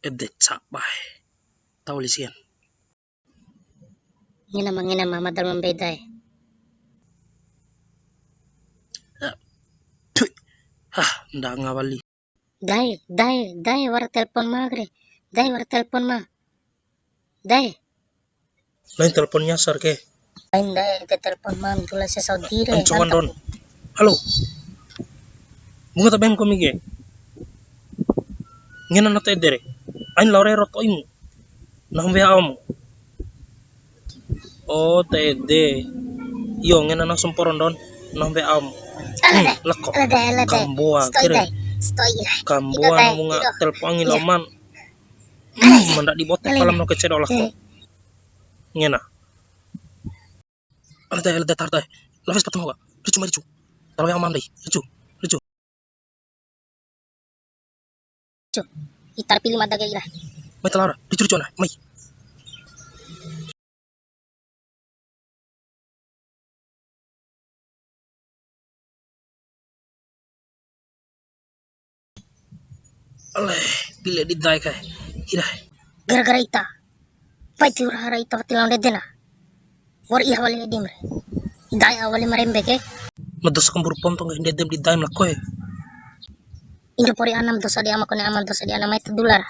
Edet sabay. Tawlisian. Ngina mamadal mambeday. Ndak ngawali. Dai, war telepon magre. Dai, war telepon ma. Dai. Lain telepon nyasar ke. Lain dai, te telepon ma tula sa Saudi re. Ancoan don. Halo. Bunga taben ko mige. Ngena na te dere. Ain laure rot oimu. Nang vea omu. Oh te de. Yo ngena na sumporon don. Nang vea omu. Lako. Kamboa kire. Kamboa na bunga telepon ngiloman. Mandak dibotek kolam no kecedok lako. Ngena. Alda tartai. Lawas patamo ga. Ricu maricu. Taro yang amam dai. Ricu. Itar pilih mata gaya. Mai talara. Ricu na. Mai. Aleh, pilih di dai kai. Ida. Gara-gara ita. Pai tiur hara ita tilang dedena. War iya wali edimre. Dai awali marembe ke. Mados kambur pontong ngai dem di dai lakoy. Indo pori anam dosa di amakone amal dosa di anam itu dolar.